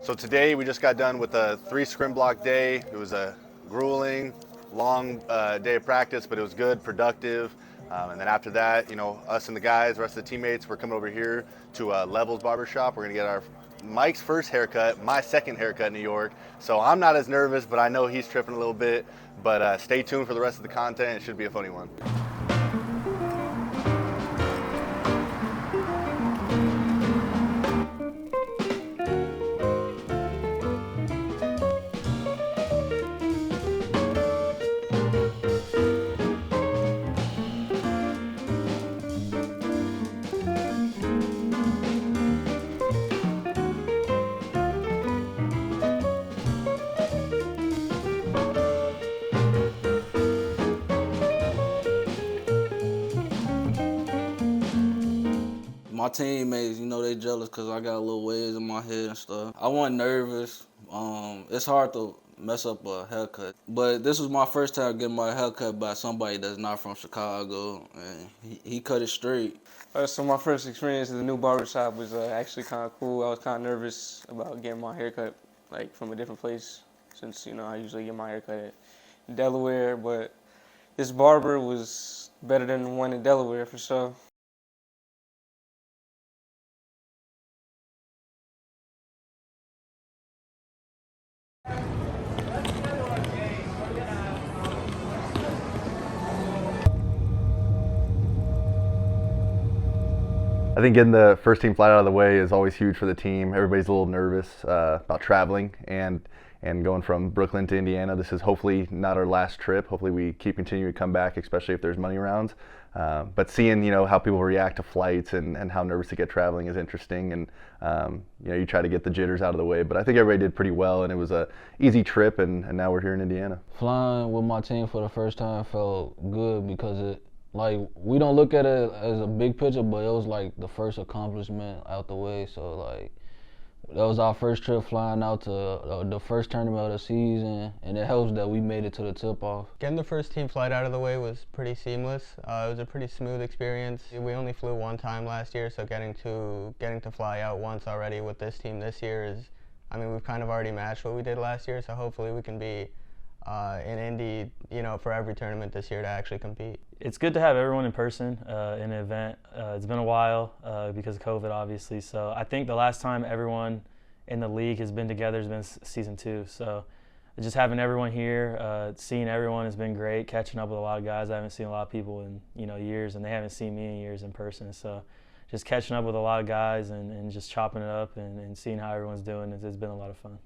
So today we just got done with a 3 scrim block day. It was a grueling, long day of practice, but it was good, productive. And then after that, you know, us and the guys, the rest of the teammates, we're coming over here to Levels Barbershop. We're gonna get our Mike's first haircut, my second haircut in New York. So I'm not as nervous, but I know he's tripping a little bit. But stay tuned for the rest of the content. It should be a funny one. My teammates, you know, they jealous because I got little waves in my head and stuff. I wasn't nervous. It's hard to mess up a haircut. But this was my first time getting my haircut by somebody that's not from Chicago, and he cut it straight. So my first experience at the new barbershop was actually kind of cool. I was kind of nervous about getting my haircut like from a different place since, you know, I usually get my haircut in Delaware, but this barber was better than the one in Delaware for sure. I think getting the first team flight out of the way is always huge for the team. Everybody's a little nervous about traveling and going from Brooklyn to Indiana. This is hopefully not our last trip. Hopefully we continue to come back, especially if there's money around. But seeing, you know, how people react to flights and how nervous they get traveling is interesting. And you know, you try to get the jitters out of the way. But I think everybody did pretty well, and it was a easy trip. And now we're here in Indiana. Flying with my team for the first time felt good because we don't look at it as a big picture, but it was like the first accomplishment out the way. So like, that was our first trip flying out to the first tournament of the season, and it helps that we made it to the tip-off. Getting the first team flight out of the way was pretty seamless. It was a pretty smooth experience. We only flew one time last year, so getting to fly out once already with this team this year is, I mean, we've kind of already matched what we did last year, so hopefully we can be in Indy, you know, for every tournament this year to actually compete. It's good to have everyone in person in an event. It's been a while because of COVID, obviously. So I think the last time everyone in the league has been together has been season 2. So just having everyone here, seeing everyone has been great. Catching up with a lot of guys I haven't seen a lot of people in, you know, years, and they haven't seen me in years in person. So just catching up with a lot of guys and just chopping it up and seeing how everyone's doing, it's been a lot of fun.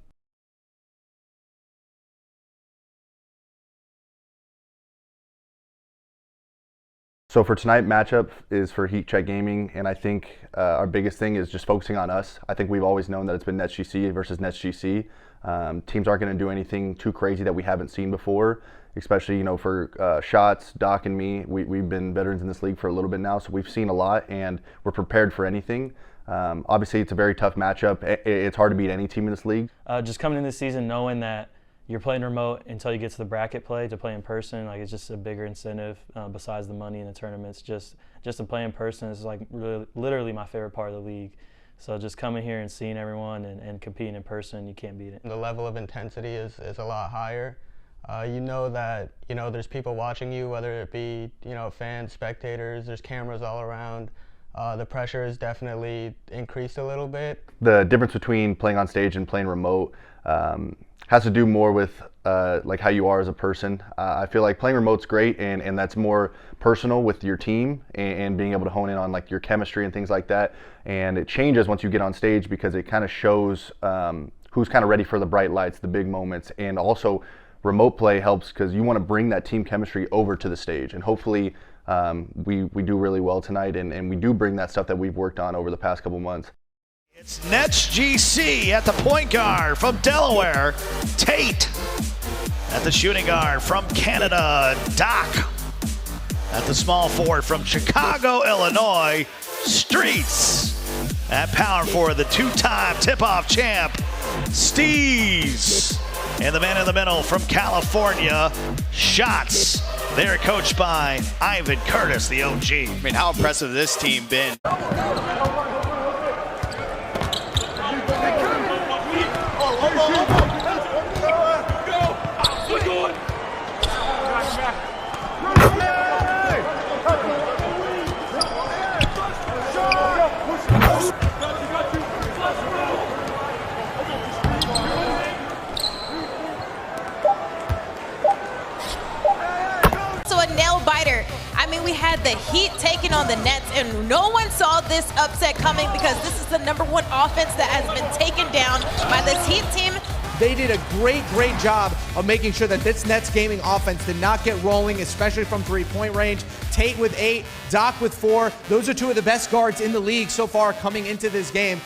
So for tonight, matchup is for Heat Check Gaming, and I think our biggest thing is just focusing on us. I think we've always known that it's been NetsGC versus NetsGC. Teams aren't going to do anything too crazy that we haven't seen before, especially, you know, for Shots, Doc, and me. We've been veterans in this league for a little bit now, so we've seen a lot, and we're prepared for anything. Obviously, it's a very tough matchup. It's hard to beat any team in this league. Just coming in this season knowing that you're playing remote until you get to the bracket play. To play in person, like, it's just a bigger incentive besides the money in the tournaments. Just to play in person is like really, literally my favorite part of the league. So just coming here and seeing everyone and competing in person, you can't beat it. The level of intensity is a lot higher. You know that, you know, there's people watching you, whether it be, you know, fans, spectators, there's cameras all around. The pressure has definitely increased a little bit. The difference between playing on stage and playing remote has to do more with like how you are as a person. I feel like playing remote's great, and that's more personal with your team and being able to hone in on like your chemistry and things like that. And it changes once you get on stage because it kind of shows who's kind of ready for the bright lights, the big moments. And also remote play helps because you want to bring that team chemistry over to the stage. And hopefully we do really well tonight, and we do bring that stuff that we've worked on over the past couple months. It's NetsGC at the point guard from Delaware, Tate. At the shooting guard from Canada, Doc. At the small forward from Chicago, Illinois, Streets. At power forward, the two-time tip-off champ, Steez. And the man in the middle from California, Shots. They're coached by Ivan Curtis, the OG. I mean, how impressive this team been. We had the Heat taking on the Nets, and no one saw this upset coming because this is the #1 offense that has been taken down by this Heat team. They did a great job of making sure that this Nets gaming offense did not get rolling, especially from three-point range. Tate with 8, Doc with 4. Those are two of the best guards in the league so far coming into this game.